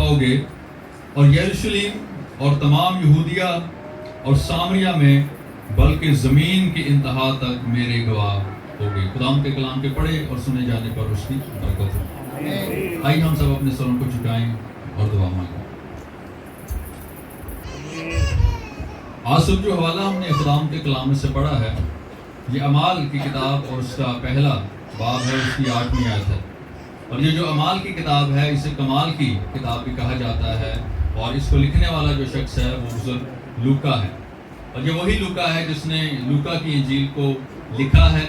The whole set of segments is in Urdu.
پاؤ گے اور یروشلم اور تمام یہودیہ اور سامریہ میں بلکہ زمین کی انتہا تک میرے گواہ ہوگے۔ خدا کے کلام کے پڑھے اور سنے جانے پر اس کی برکت ہو۔ آئیے ہم سب اپنے سروں کو جھکائیں اور دعا مانگیں۔ آج صبح جو حوالہ ہم نے خدا کے کلام سے پڑھا ہے، یہ اعمال کی کتاب اور اس کا پہلا باب ہے، اس کی 8ویں آیت ہے۔ اور یہ جو اعمال کی کتاب ہے اسے کمال کی کتاب بھی کہا جاتا ہے، اور اس کو لکھنے والا جو شخص ہے وہ بزرگ لوکا ہے۔ اور یہ وہی لوکا ہے جس نے لوکا کی انجیل کو لکھا ہے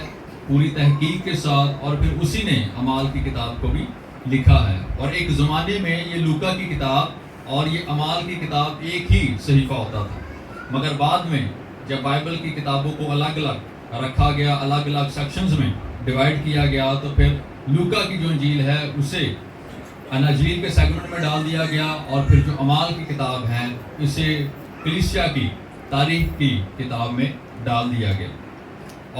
پوری تحقیق کے ساتھ، اور پھر اسی نے اعمال کی کتاب کو بھی لکھا ہے۔ اور ایک زمانے میں یہ لوکا کی کتاب اور یہ اعمال کی کتاب ایک ہی صحیفہ ہوتا تھا، مگر بعد میں جب بائبل کی کتابوں کو الگ الگ رکھا گیا، الگ الگ سیکشنز میں ڈیوائیڈ کیا گیا، تو پھر لوکا کی جو انجیل ہے اسے اناجیل کے سیگمنٹ میں ڈال دیا گیا، اور پھر جو اعمال کی کتاب ہے اسے کلیسیا کی تاریخ کی کتاب میں ڈال دیا گیا۔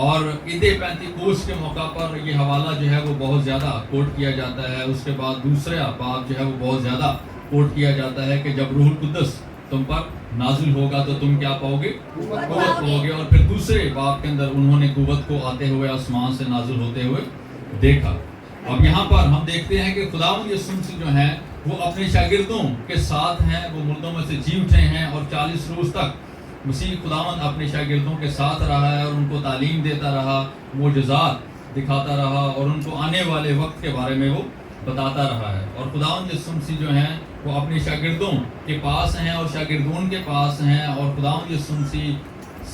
اور عید پینتیکوست کے موقع پر یہ حوالہ جو ہے وہ بہت زیادہ کوٹ کیا جاتا ہے۔ اس کے بعد دوسرا باب جو ہے وہ بہت زیادہ کوٹ کیا جاتا ہے کہ جب روح القدس تم پر نازل ہوگا تو تم کیا پاؤ گے؟ قوت پاؤ گے۔ اور پھر دوسرے باب کے اندر انہوں نے قوت کو آتے ہوئے آسمان سے نازل ہوتے ہوئے دیکھا۔ اب یہاں پر ہم دیکھتے ہیں کہ خداوند یسوع مسیح جو ہیں وہ اپنے شاگردوں کے ساتھ ہیں، وہ مردوں میں سے جی اٹھے ہیں، اور 40 روز تک مسیح خداوند اپنے شاگردوں کے ساتھ رہا ہے، اور ان کو تعلیم دیتا رہا، معجزات دکھاتا رہا، اور ان کو آنے والے وقت کے بارے میں وہ بتاتا رہا ہے۔ اور خداوند یسوع مسیح جو ہیں وہ اپنے شاگردوں کے پاس ہیں اور شاگردون کے پاس ہیں، اور خداوند یسوع مسیح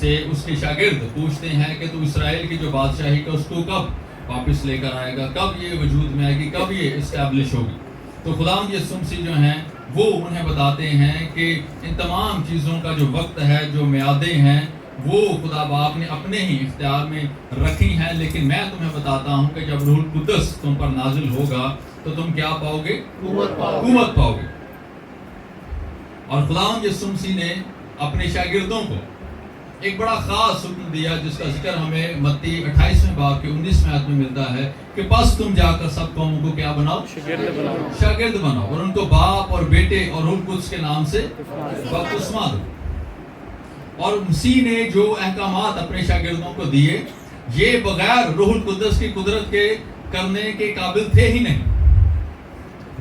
سے اس کے شاگرد پوچھتے ہیں کہ تو اسرائیل کی جو بادشاہی کا اس کو کب واپس لے کر آئے گا، کب یہ وجود میں آئے گی، کب یہ اسٹیبلش ہوگی۔ تو خداوند یسوع مسیح جو ہیں وہ انہیں بتاتے ہیں کہ ان تمام چیزوں کا جو وقت ہے، جو میعادیں ہیں، وہ خدا باپ نے اپنے ہی اختیار میں رکھی ہیں، لیکن میں تمہیں بتاتا ہوں کہ جب روح القدس تم پر نازل ہوگا تو تم کیا پاؤ گے؟ قوت پاؤ گے۔ اور خداوند یسوع مسیح نے اپنے شاگردوں کو ایک بڑا خاص حکم دیا، جس کا ذکر ہمیں متی 28ویں باب کے 19ویں آیت میں ملتا ہے کہ بس تم جا کر سب قوموں کو کیا بناؤ؟ شاگرد بناؤ، اور ان کو باپ اور بیٹے اور روح القدس کے نام سے بپتسمہ دو۔ اور مسیح نے جو احکامات اپنے شاگردوں کو دیے، یہ بغیر روح القدس کی قدرت کے کرنے کے قابل تھے ہی نہیں۔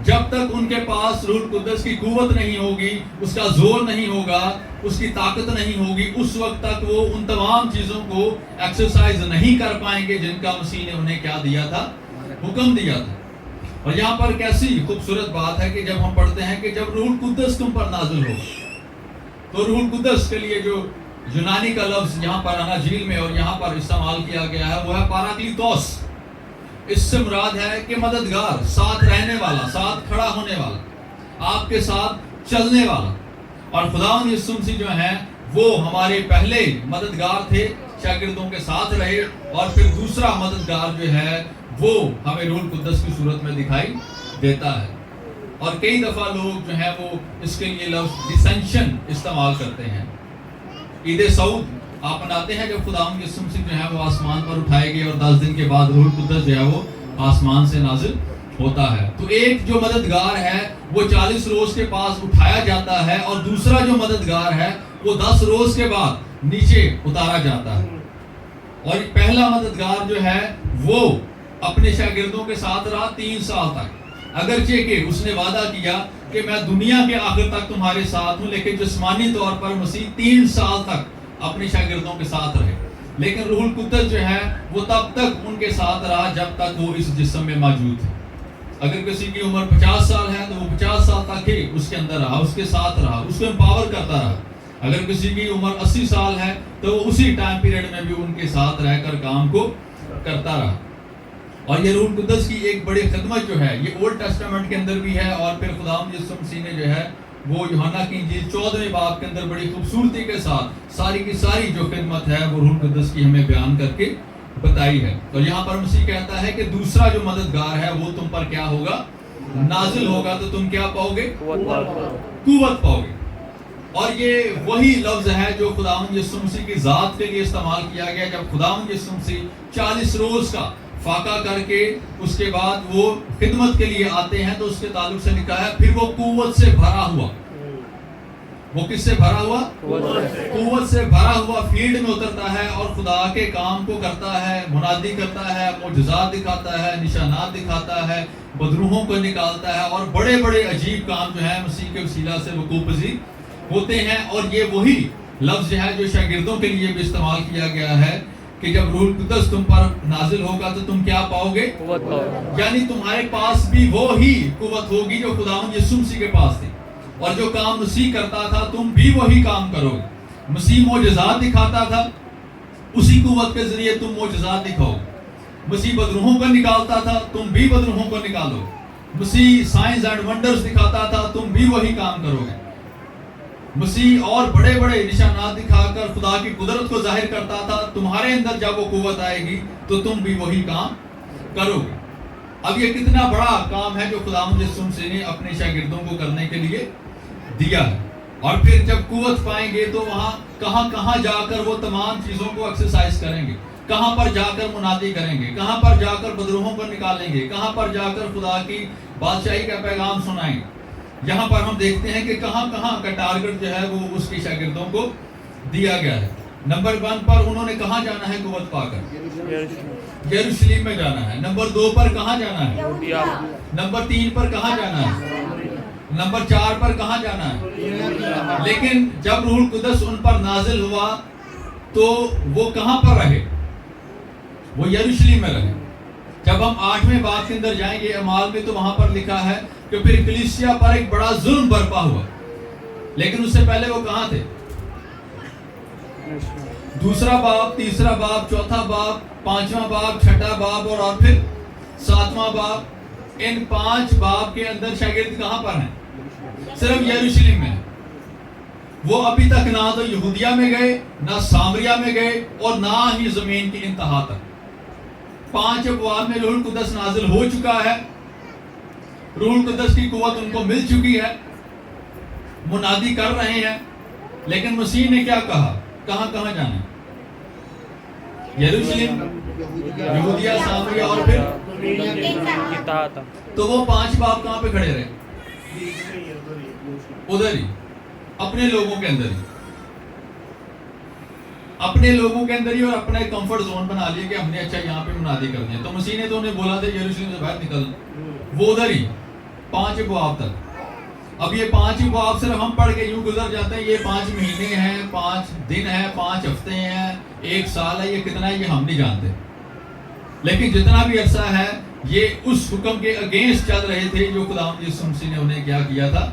جب تک ان کے پاس روح القدس کی قوت نہیں ہوگی، اس کا زور نہیں ہوگا، اس کی طاقت نہیں ہوگی، اس وقت تک وہ ان تمام چیزوں کو ایکسرسائز نہیں کر پائیں گے جن کا مسیح نے انہیں کیا دیا تھا؟ حکم دیا تھا۔ اور یہاں پر کیسی خوبصورت بات ہے کہ جب ہم پڑھتے ہیں کہ جب روح القدس تم پر نازل ہو، تو روح القدس کے لیے جو یونانی کا لفظ یہاں پر اناجیل میں اور یہاں پر استعمال کیا گیا ہے وہ ہے پاراکلیتوس۔ اس سے مراد ہے کہ مددگار، ساتھ رہنے والا، ساتھ کھڑا ہونے والا، آپ کے ساتھ چلنے والا۔ اور خداوند یسوع مسیح جو ہیں وہ ہمارے پہلے مددگار تھے، شاگردوں کے ساتھ رہے، اور پھر دوسرا مددگار جو ہے وہ ہمیں روح القدس کی صورت میں دکھائی دیتا ہے۔ اور کئی دفعہ لوگ جو ہیں وہ اس کے لیے لفظ ڈسینشن استعمال کرتے ہیں۔ عید سعود آپ مناتے ہیں جب خداوند یسوع مسیح جو ہے وہ آسمان پر اٹھائے گئے، اور 10 دن کے بعد روح القدس جو ہے وہ آسمان سے نازل ہوتا ہے۔ تو ایک جو مددگار ہے وہ 40 روز کے پاس اٹھایا جاتا ہے، اور دوسرا جو مددگار ہے وہ 10 روز کے بعد نیچے اتارا جاتا ہے۔ اور پہلا مددگار جو ہے وہ اپنے شاگردوں کے ساتھ رہا 3 سال تک، اگرچہ کہ اس نے وعدہ کیا کہ میں دنیا کے آخر تک تمہارے ساتھ ہوں، لیکن جسمانی طور پر مسیح 3 سال تک اپنے شاگردوں کے ساتھ رہے۔ لیکن روح القدس جو ہے وہ تب تک ان کے ساتھ رہا جب تک وہ اس جسم میں موجود ہے۔ اگر کسی کی عمر 50 سال ہے تو وہ 50 سال تک ہی اس کے اندر رہا، اس کے ساتھ رہا، اس کو امپاور کرتا رہا۔ اگر کسی کی عمر 80 سال ہے تو وہ اسی ٹائم پیریڈ میں بھی ان کے ساتھ رہ کر کام کو کرتا رہا۔ اور یہ روح القدس کی ایک بڑی خدمت جو ہے یہ اولڈ ٹیسٹامنٹ کے اندر بھی ہے، اور پھر خداوند یسوع مسیح نے جو ہے وہ یوحنا کی انجیل 14ویں باب کے اندر بڑی خوبصورتی کے ساتھ ساری کی ساری جو خدمت ہے وہ روح القدس کی ہمیں بیان کر کے بتائی ہے۔ اور یہاں پر مسیح کہتا ہے کہ دوسرا جو مددگار ہے وہ تم پر کیا ہوگا؟ نازل ہوگا، تو تم کیا پاؤ گے؟ قوت پاؤ گے۔ اور یہ وہی لفظ ہے جو خداوند یسوع مسیح کی ذات کے لیے استعمال کیا گیا، جب خداوند یسوع مسیح 40 روز کا فاقہ کر کے اس کے بعد وہ خدمت کے لیے آتے ہیں تو اس کے تعلق سے لکھا ہے پھر وہ قوت سے بھرا ہوا. وہ کس سے بھرا ہوا؟ قوت سے بھرا ہوا فیلڈ میں اترتا ہے اور خدا کے کام کو کرتا ہے, منادی کرتا ہے, معجزات دکھاتا ہے, نشانات دکھاتا ہے, بدروحوں کو نکالتا ہے, اور بڑے بڑے عجیب کام جو ہے مسیح کے وسیلہ سے وقوع پذیر ہوتے ہیں. اور یہ وہی لفظ ہے جو شاگردوں کے لیے بھی استعمال کیا گیا ہے کہ جب روح القدس تم پر نازل ہوگا تو تم کیا پاؤ گے؟ یعنی تمہارے پاس بھی وہی قوت ہوگی جو خداوند یسوع مسیح کے پاس تھی, اور جو کام مسیح کرتا تھا تم بھی وہی کام کرو گے. مسیح معجزات دکھاتا تھا, اسی قوت کے ذریعے تم معجزات دکھاؤ گے. مسیح بدروحوں کو نکالتا تھا, تم بھی بدروحوں کو نکالو گے. مسیح سائنس اینڈ ونڈرز دکھاتا تھا, تم بھی وہی کام کرو گے. مسیح اور بڑے بڑے نشانات دکھا کر خدا کی قدرت کو ظاہر کرتا تھا, تمہارے اندر جب وہ قوت آئے گی تو تم بھی وہی کام کرو گے. اب یہ کتنا بڑا کام ہے جو خداوند یسوع مسیح نے اپنے شاگردوں کو کرنے کے لیے دیا ہے. اور پھر جب قوت پائیں گے تو وہاں کہاں کہاں جا کر وہ تمام چیزوں کو ایکسرسائز کریں گے, کہاں پر جا کر منادی کریں گے, کہاں پر جا کر بدروحوں کو نکالیں گے, کہاں پر جا کر خدا کی بادشاہی کا پیغام سنائیں گے. یہاں پر ہم دیکھتے ہیں کہ کہاں کہاں کا ٹارگٹ جو ہے وہ اس کے شاگردوں کو دیا گیا ہے. نمبر 1 پر انہوں نے کہاں جانا ہے قوت پا کر؟ یروشلم میں جانا ہے. نمبر 2 پر کہاں جانا ہے؟ نمبر 3 پر کہاں جانا ہے؟ نمبر 4 پر کہاں جانا ہے؟ لیکن جب روح القدس ان پر نازل ہوا تو وہ کہاں پر رہے؟ وہ یروشلم میں رہے. جب ہم 8ویں باب کے اندر جائیں گے اعمال میں تو وہاں پر لکھا ہے کہ پھر کلیسیا پر ایک بڑا ظلم برپا ہوا, لیکن اس سے پہلے وہ کہاں تھے؟ 2 باب, 3 باب, 4 باب, 5واں باب, 6واں باب اور پھر 7واں باب. ان 5 باب کے اندر شاگرد کہاں پر ہیں؟ صرف یروشلم میں. وہ ابھی تک نہ تو یہودیہ میں گئے, نہ سامریہ میں گئے, اور نہ ہی زمین کی انتہا تک. 5 ابواب میں روح القدس نازل ہو چکا ہے, روح القدس کی قوت ان کو مل چکی ہے, منادی کر رہے ہیں. لیکن مسیح نے کیا کہا؟ کہاں کہاں جانا ہے؟ یروشلم, یہودیہ, سامریہ اور پھر تو وہ 5 باب کہاں پہ کھڑے رہے؟ ادھر ہی, اپنے لوگوں کے اندر ہی, اپنے لوگوں کے اندر ہی, اور اپنا ایک کمفرٹ زون بنا لیا کہ ہم نے اچھا یہاں پہ منادی کرنی ہے. تو مسیح نے تو انہیں بولا تھا یروشلم سے باہر نکل, وہ ادھر ہی 5 ابواب تک. اب یہ 5 ابواب صرف ہم پڑھ کے یوں گزر جاتے ہیں, یہ 5 مہینے ہیں, 5 دن ہیں, 5 ہفتے ہیں, 1 سال ہے, یہ کتنا ہے یہ ہم نہیں جانتے. لیکن جتنا بھی عرصہ ہے یہ اس حکم کے اگینسٹ چل رہے تھے جو خداوند یسوع مسیح نے انہیں کیا کیا تھا؟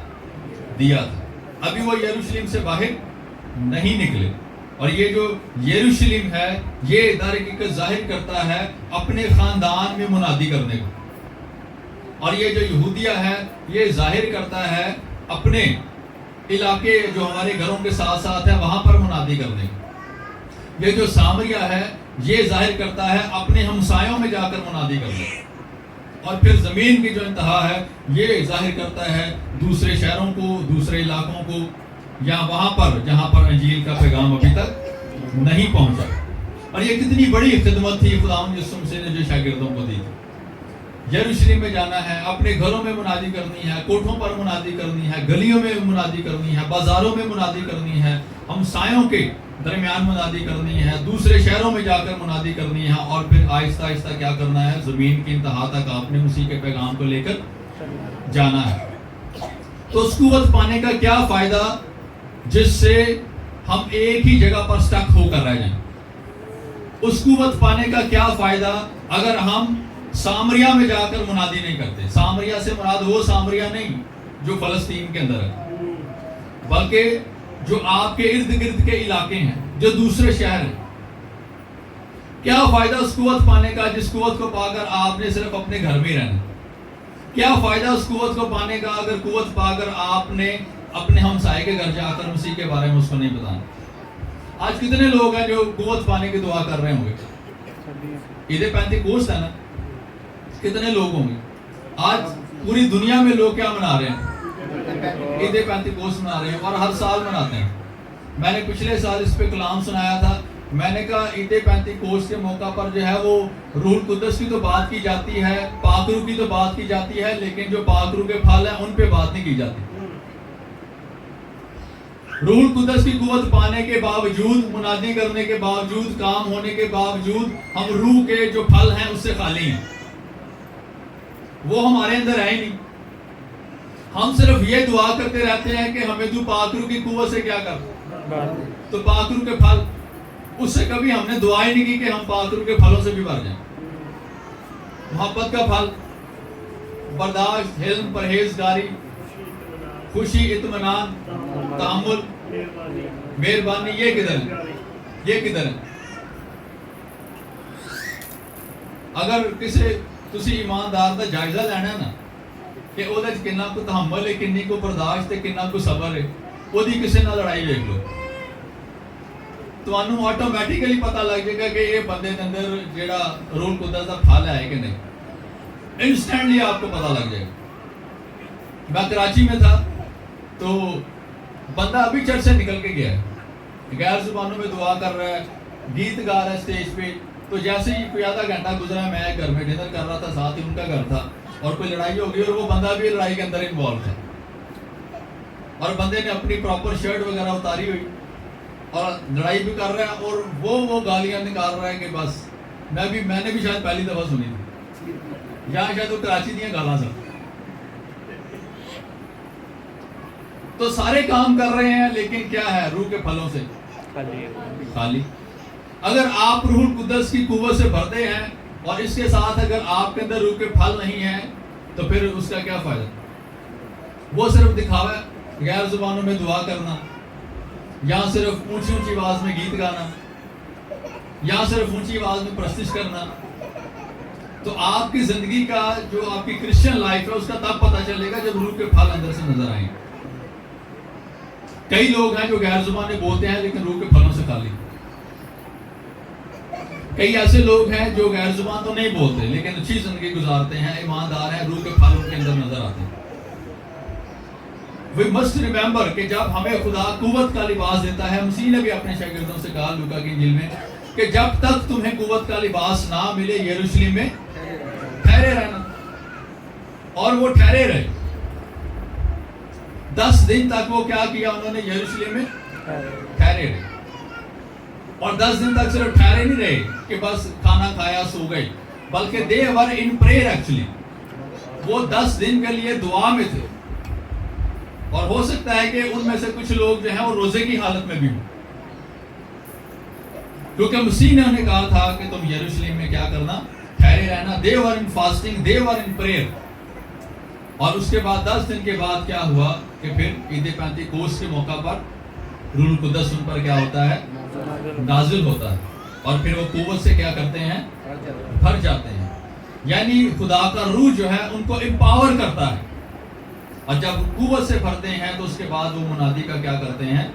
دیا تھا. ابھی وہ یروشلم سے باہر نہیں نکلے. اور یہ جو یروشلم ہے یہ در حقیقت ظاہر کرتا ہے اپنے خاندان میں منادی کرنے کو, اور یہ جو یہودیہ ہے یہ ظاہر کرتا ہے اپنے علاقے جو ہمارے گھروں کے ساتھ ساتھ ہے وہاں پر منادی کرنے کو. یہ جو سامریہ ہے یہ ظاہر کرتا ہے اپنے ہمسایوں میں جا کر منادی کرنے کو. اور پھر زمین کی جو انتہا ہے یہ ظاہر کرتا ہے دوسرے شہروں کو, دوسرے علاقوں کو, یا وہاں پر جہاں پر انجیل کا پیغام ابھی تک نہیں پہنچا. اور یہ کتنی بڑی خدمت تھی خداوند یسوع مسیح نے جو شاگردوں کو دی. یروشلم میں جانا ہے, اپنے گھروں میں منادی کرنی ہے, کوٹھوں پر منادی کرنی ہے, گلیوں میں منادی کرنی ہے, بازاروں میں منادی کرنی ہے, ہمسایوں کے درمیان منادی کرنی ہے, دوسرے شہروں میں جا کر منادی کرنی ہے, اور پھر آہستہ آہستہ کیا کرنا ہے؟ زمین کی انتہا تک آپ نے مسیح کے پیغام کو لے کر جانا ہے. تو اس قوت پانے کا کیا فائدہ جس سے ہم ایک ہی جگہ پر سٹک ہو کر رہ جائیں؟ اس قوت پانے کا کیا فائدہ اگر ہم سامریہ میں جا کر منادی نہیں کرتے؟ سامریہ سے مراد وہ سامریہ نہیں جو فلسطین کے اندر ہے, بلکہ جو آپ کے ارد گرد کے علاقے ہیں, جو دوسرے شہر ہیں. کیا فائدہ اس قوت پانے کا جس قوت کو پا کر آپ نے صرف اپنے گھر میں رہنا؟ کیا فائدہ اس قوت کو پانے کا اگر قوت پا کر آپ نے اپنے ہمسائے کے گھر جا کر مسیح کے بارے میں اس کو نہیں بتانا؟ آج کتنے لوگ ہیں جو قوت پانے کی دعا کر رہے ہوں گے؟ عید پینتیکوست ہے نا, کتنے لوگ ہوں گے؟ آج پوری دنیا میں لوگ کیا منا رہے ہیں؟ عید پینتیکوست منا رہے ہیں, اور ہر سال مناتے ہیں. میں نے پچھلے سال اس پہ کلام سنایا تھا میں نے کہا عید پینتیکوست کے موقع پر جو ہے وہ روح القدس کی تو بات کی جاتی ہے، پاک روح کی تو بات کی جاتی ہے، لیکن جو پاک روح کے پھل ہیں ان پہ بات نہیں کی جاتی۔ روح القدس کی قوت پانے کے باوجود، منادی کرنے کے باوجود، کام ہونے کے باوجود ہم روح کے جو پھل ہیں اس سے خالی ہیں، وہ ہمارے اندر ہے ہی نہیں۔ ہم صرف یہ دعا کرتے رہتے ہیں کہ ہمیں تو پاک روح کی قوت سے کیا کر، تو پاک روح کے پھل، اس سے کبھی ہم نے دعا ہی نہیں کی کہ ہم پاک روح کے پھلوں سے بھی بھر جائیں۔ محبت کا پھل، برداشت، حلم، پرہیزگاری، خوشی، اطمینان، تحمل، مہربانی، یہ کدھر ہے؟ یہ کدھر ہے؟ اگر کسی تسی ایماندار دا جائزہ لینا ہے نا کہ وہ کنہ کو تحمل ہے، کنی کو برداشت ہے، کنہ کو صبر ہے، وہ دی کسی نہ لڑائی دیکھ لو، تو انہوں آٹومیٹیکلی پتہ لگ جائے گا کہ یہ بندے کے اندر جیڑا روح القدس دا پھل ہے کہ نہیں، انسٹنٹلی آپ کو پتہ لگ جائے گا۔ میں کراچی میں تھا تو بندہ ابھی چرچ سے نکل کے گیا ہے، غیر زبانوں میں دعا کر رہا ہے، گیت گا رہا ہے اسٹیج پہ، تو جیسے ہی کوئی آدھا گھنٹہ گزرا، میں گھر میں ڈنر کر رہا تھا، ساتھ ہی ان کا گھر تھا، اور کوئی لڑائی ہو گئی اور وہ بندہ بھی لڑائی کے اندر انوالو تھا، اور بندے نے اپنی پراپر شرٹ وغیرہ اتاری ہوئی اور لڑائی بھی کر رہا ہے، اور وہ گالیاں نکال رہا ہے کہ بس میں نے بھی شاید پہلی دفعہ سنی تھی، یہاں شاید وہ کراچی دیا گالاں سن، تو سارے کام کر رہے ہیں لیکن کیا ہے؟ روح کے پھلوں سے خالی۔ اگر آپ روح القدس کی قوت سے بھرتے ہیں اور اس کے ساتھ اگر آپ کے اندر روح کے پھل نہیں ہیں تو پھر اس کا کیا فائدہ؟ وہ صرف دکھاوا ہے، غیر زبانوں میں دعا کرنا، یا صرف اونچی اونچی آواز میں گیت گانا، یا صرف اونچی آواز میں پرستش کرنا، تو آپ کی زندگی کا جو آپ کی کرسچن لائف ہے اس کا تب پتہ چلے گا جب روح کے پھل اندر سے نظر آئیں۔ کئی لوگ ہیں جو غیر زبانیں بولتے ہیں لیکن روح کے پھلوں سے خالی۔ کئی ایسے لوگ ہیں جو غیر زبان تو نہیں بولتے لیکن اچھی زندگی گزارتے ہیں، ایماندار ہیں، روح کے پھل ان کے اندر نظر آتے ہیں۔ We must remember کہ جب ہمیں خدا قوت کا لباس دیتا ہے، مسیح نے بھی اپنے شاگردوں سے کہا لوکا کی انجیل میں کہ جب تک تمہیں قوت کا لباس نہ ملے یروشلم میں ٹھہرے رہنا، اور وہ ٹھہرے رہے۔ 10 دن تک وہ کیا کیا انہوں نے؟ یروشلم میں ٹھہرے رہے، اور 10 دن تک صرف ٹھہرے نہیں رہے کہ بس کھانا کھایا سو گئے، بلکہ they were in prayer actually، وہ 10 دن کے لیے دعا میں تھے، اور ہو سکتا ہے کہ ان میں سے کچھ لوگ جو ہیں وہ روزے کی حالت میں بھی ہوں، کیونکہ مسیح نے انہیں کہا تھا کہ تم یروشلم میں کیا کرنا؟ ٹھہرے رہنا۔ they were in fasting، they were in prayer۔ اور اس کے بعد 10 دن کے بعد کیا ہوا کہ پھر عید پینتیکوست کے موقع پر روح القدس ان پر کیا ہوتا ہے؟ نازل ہوتا ہے، اور پھر وہ قوت سے کیا کرتے ہیں؟ بھر جاتے ہیں۔ یعنی خدا کا روح جو ہے ان کو امپاور کرتا ہے، اور جب قوت سے بھرتے ہیں تو اس کے بعد وہ منادی کا کیا کرتے ہیں؟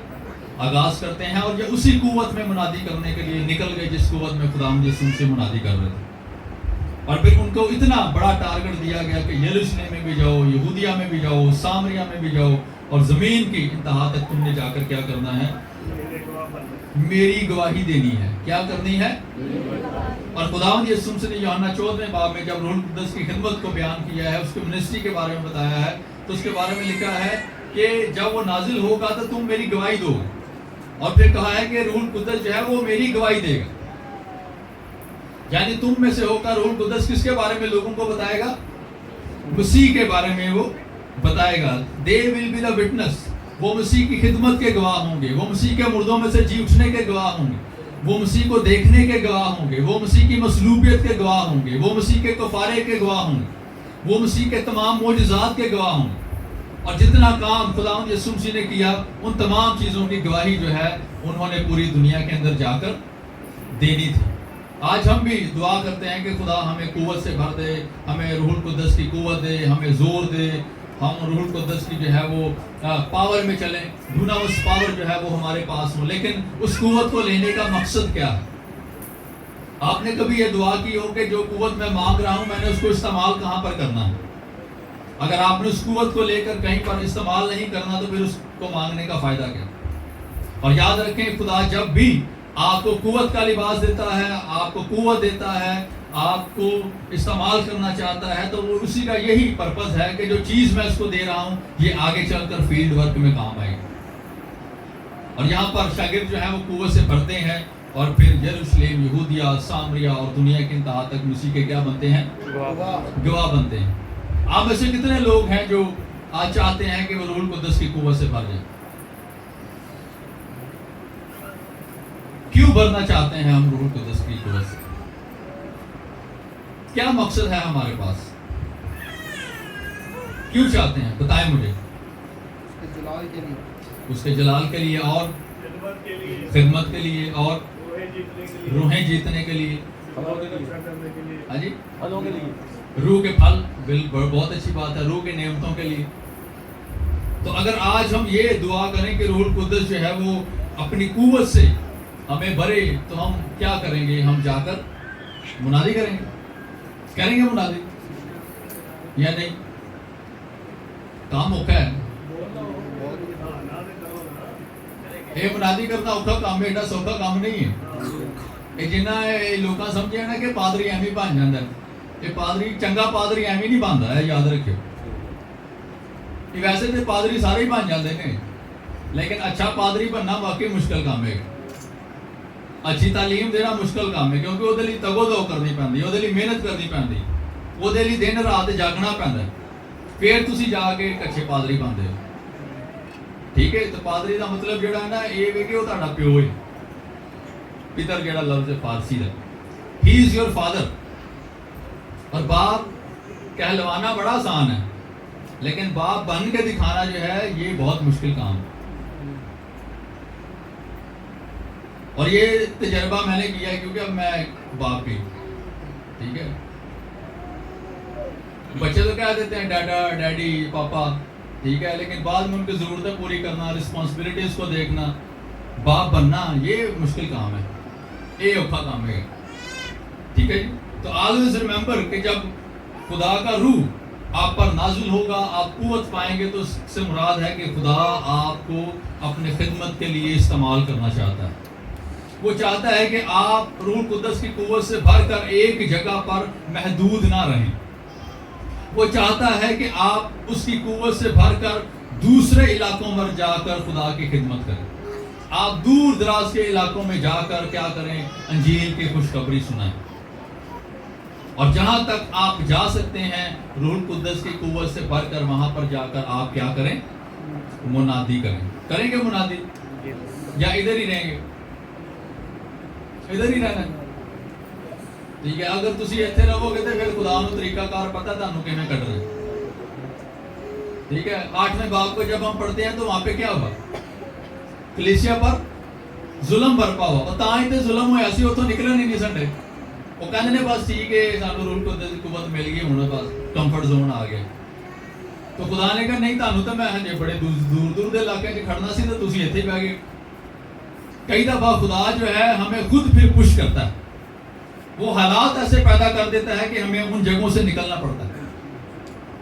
آغاز کرتے ہیں، اور یہ اسی قوت میں منادی کرنے کے لیے نکل گئے جس قوت میں خداوند یسوع سے منادی کر رہے تھے۔ اور پھر ان کو اتنا بڑا ٹارگٹ دیا گیا کہ یروشلم میں بھی جاؤ، یہودیہ میں بھی جاؤ، سامریہ میں بھی جاؤ، اور زمین کی انتہا تک تم نے جا کر کیا کرنا ہے؟ میری گواہی دینی ہے۔ کیا کرنی ہے؟ اور خداوند یسوع نے یوحنا 14 باب میں جب روح القدس کی خدمت کو بیان کیا ہے، اس کے منسٹری کے بارے میں بتایا ہے، تو اس کے بارے میں لکھا ہے کہ جب وہ نازل ہوگا تو تم میری گواہی دو گے، اور پھر کہا ہے کہ روح القدس جو ہے وہ میری گواہی دے گا۔ یعنی تم میں سے ہو کر روح القدس کس کے بارے میں لوگوں کو بتائے گا؟ مسیح کے بارے میں وہ بتائے گا۔ they will be the witness، وہ مسیح کی خدمت کے گواہ ہوں گے، وہ مسیح کے مردوں میں سے جی اٹھنے کے گواہ ہوں گے، وہ مسیح کو دیکھنے کے گواہ ہوں گے، وہ مسیح کی مصلوبیت کے گواہ ہوں گے، وہ مسیح کے کفارے کے گواہ ہوں گے، وہ مسیح کے تمام معجزات کے گواہ ہوں گے، اور جتنا کام خداوند یسوع مسیح نے کیا ان تمام چیزوں کی گواہی جو ہے انہوں نے پوری دنیا کے اندر جا کر دینی تھی۔ آج ہم بھی دعا کرتے ہیں کہ خدا ہمیں قوت سے بھر دے، ہمیں روح القدس کی قوت دے، ہمیں زور دے، ہم روح القدس کی جو ہے وہ پاور میں چلیں، ڈوناوس پاور جو ہے وہ ہمارے پاس ہو۔ لیکن اس قوت کو لینے کا مقصد کیا ہے؟ آپ نے کبھی یہ دعا کی ہو کہ جو قوت میں مانگ رہا ہوں میں نے اس کو استعمال کہاں پر کرنا ہے؟ اگر آپ نے اس قوت کو لے کر کہیں پر استعمال نہیں کرنا تو پھر اس کو مانگنے کا فائدہ کیا؟ اور یاد رکھیں خدا جب بھی آپ کو قوت کا لباس دیتا ہے، آپ کو قوت دیتا ہے، آپ کو استعمال کرنا چاہتا ہے، تو وہ اسی کا یہی پرپس ہے کہ جو چیز میں اس کو دے رہا ہوں یہ آگے چل کر فیلڈ ورک میں کام آئے. اور یہاں پر شاگرد جو ہیں وہ قوت سے بڑھتے ہیں اور پھر یروشلم، یہودیہ، سامریہ اور دنیا کے انتہا تک مسیح کے کیا بنتے ہیں؟ گواہ بنتے ہیں. آپ میں سے کتنے لوگ ہیں جو آج چاہتے ہیں کہ وہ روح القدس کی قوت سے بھر جائیں؟ کیوں بھرنا چاہتے ہیں ہم روح القدس کی قوت سے؟ کیا مقصد ہے ہمارے پاس؟ کیوں چاہتے ہیں؟ بتائیں مجھے. اس کے جلال کے لیے اور خدمت کے لیے اور روحیں جیتنے کے لیے. ہاں جی، روح کے پھل، بہت اچھی بات ہے، روح کے نعمتوں کے لیے. تو اگر آج ہم یہ دعا کریں کہ روح القدس جو ہے وہ اپنی قوت سے ہمیں بھرے، تو ہم کیا کریں گے؟ ہم جا کر منادی کریں گے منادی یا نہیں؟ کام اوکھا ہے. یہ منادی کرنا اوکھا کام ہے، ایڈا سوکھا کام نہیں ہے. یہ جنہ لوگ سمجھے نا کہ پادری ایویں بن جاتا ہے، یہ پادری چنگا پادری ایویں نہیں بنتا ہے، یاد رکھو. ویسے تو پادری سارے ہی بن جاتے ہیں، لیکن اچھا پادری بننا واقعی مشکل کام ہے. اچھی تعلیم دینا مشکل کام ہے، کیونکہ وہ تگو دو کرنی پڑتی، وہ محنت کرنی پڑتی، وہ دن رات جاگنا پڑتا ہے، پھر تسی جا کے ایک اچھے پادری بنتے ہو. ٹھیک ہے. تو پادری کا مطلب جڑا ہے نا یہ ہے کہ وہ تہاڈا پیو ہے. پتر جڑا لفظ ہے فارسی کا، ہی از یور فادر. اور باپ کہلوانا بڑا آسان ہے، لیکن باپ بن کے دکھانا جو ہے یہ بہت مشکل کام ہے. اور یہ تجربہ میں نے کیا ہے، کیونکہ اب میں باپ بھی. ٹھیک ہے. بچے تو کہہ دیتے ہیں ڈاڈا، ڈیڈی، پاپا، ٹھیک ہے، لیکن بعد میں ان کی ضرورتیں پوری کرنا، رسپانسبلٹیز کو دیکھنا، باپ بننا یہ مشکل کام ہے، یہ اوکھا کام ہے. ٹھیک ہے جی. تو آلویز ریممبر کہ جب خدا کا روح آپ پر نازل ہوگا، آپ قوت پائیں گے، تو اس سے مراد ہے کہ خدا آپ کو اپنے خدمت کے لیے استعمال کرنا چاہتا ہے. وہ چاہتا ہے کہ آپ روح القدس کی قوت سے بھر کر ایک جگہ پر محدود نہ رہیں. وہ چاہتا ہے کہ آپ اس کی قوت سے بھر کر دوسرے علاقوں میں جا کر خدا کی خدمت کریں. آپ دور دراز کے علاقوں میں جا کر کیا کریں؟ انجیل کی خوشخبری سنائیں. اور جہاں تک آپ جا سکتے ہیں روح القدس کی قوت سے بھر کر وہاں پر جا کر آپ کیا کریں؟ منادی کریں گے منادی، یا ادھر ہی رہیں گے؟ ادھر ہی رہنا. ٹھیک ہے. اگر تسی ایتھے رہو گے تو پھر خدا نو طریقہ کار پتہ تانوں کیویں کڈنا ہے. ٹھیک ہے. 8ویں باب کو جب ہم پڑھتے ہیں تو وہاں پہ کیا ہوا؟ کلیسیا پر ظلم برپا ہوا، اور تاں ہی تے ظلم ہویا سی، اتوں نکلن ہی نہیں سنڈے. وہ کہندے نے بس ٹھیک ہے سانوں روح القدس کی قوت مل گئی، ہن بس کمفرٹ زون آ گیا. تو خدا نے کہا نہیں، تانوں تو میں ہجے بڑے دور دور دے علاقے وچ کھڑنا سی، تو تسی ایتھے ہی بیٹھ گئے. کئی دفعہ خدا جو ہے ہمیں خود پھر پش کرتا ہے، وہ حالات ایسے پیدا کر دیتا ہے کہ ہمیں ان جگہوں سے نکلنا پڑتا ہے.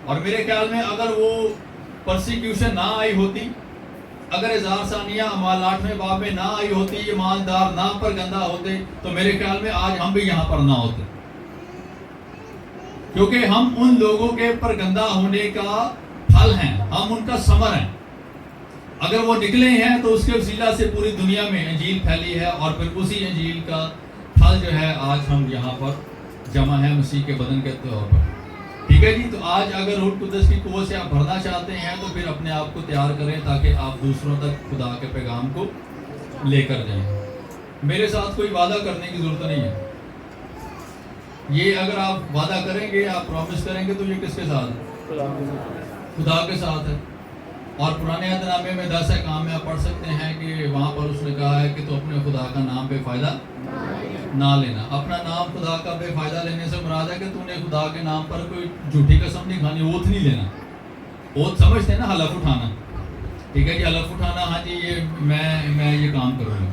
اور میرے خیال میں اگر وہ پرسیکیوشن نہ آئی ہوتی، اگر اظہار ثانیہ اعمال 8ویں باب میں نہ آئی ہوتی، ایماندار نہ پرگندہ ہوتے، تو میرے خیال میں آج ہم بھی یہاں پر نہ ہوتے. کیونکہ ہم ان لوگوں کے پرگندہ ہونے کا پھل ہیں، ہم ان کا ثمر ہیں. اگر وہ نکلے ہیں تو اس کے وسیلہ سے پوری دنیا میں انجیل پھیلی ہے، اور پھر اسی انجیل کا پھل جو ہے آج ہم یہاں پر جمع ہیں مسیح کے بدن کے طور پر. ٹھیک ہے جی. تو آج اگر روح القدس کی قوت سے آپ بھرنا چاہتے ہیں تو پھر اپنے آپ کو تیار کریں تاکہ آپ دوسروں تک خدا کے پیغام کو لے کر جائیں. میرے ساتھ کوئی وعدہ کرنے کی ضرورت نہیں ہے. یہ اگر آپ وعدہ کریں گے، آپ پرومس کریں گے، تو یہ کس کے ساتھ ہے؟ خدا کے ساتھ ہے. اور پرانے عہد نامے میں 10 احکام میں آپ پڑھ سکتے ہیں کہ وہاں پر اس نے کہا ہے کہ تو اپنے خدا کا نام بے فائدہ نہ لینا. اپنا نام خدا کا بے فائدہ لینے سے مراد ہے کہ تو نے خدا کے نام پر کوئی جھوٹی قسم نہیں کھانی، اوتھ نہیں لینا. اوتھ سمجھتے ہیں نا، حلف اٹھانا. ٹھیک ہے جی. حلف اٹھانا، ہاں جی یہ میں یہ کام کروں گا.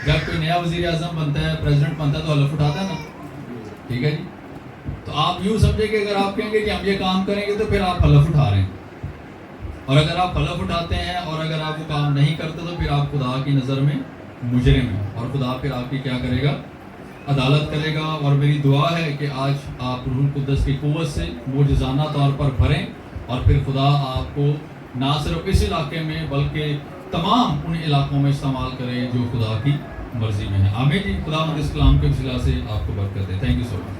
جب کوئی نیا وزیر اعظم بنتا ہے، پریزیڈنٹ بنتا ہے، تو حلف اٹھاتا ہے نا. ٹھیک ہے جی. تو آپ یوں سمجھے کہ اگر آپ کہیں گے کہ ہم یہ کام کریں گے تو پھر آپ حلف اٹھا رہے ہیں. اور اگر آپ حلف اٹھاتے ہیں اور اگر آپ وہ کام نہیں کرتے تو پھر آپ خدا کی نظر میں مجرم ہے، اور خدا پھر آپ کی کیا کرے گا؟ عدالت کرے گا۔ اور میری دعا ہے کہ آج آپ روح القدس کی قوت سے معجزانہ طور پر بھریں، اور پھر خدا آپ کو نہ صرف اس علاقے میں بلکہ تمام ان علاقوں میں استعمال کرے جو خدا کی مرضی میں ہے۔ آمین جی۔ خدا اس کلام کے وسیلہ سے آپ کو برکت دے۔ Thank you so much.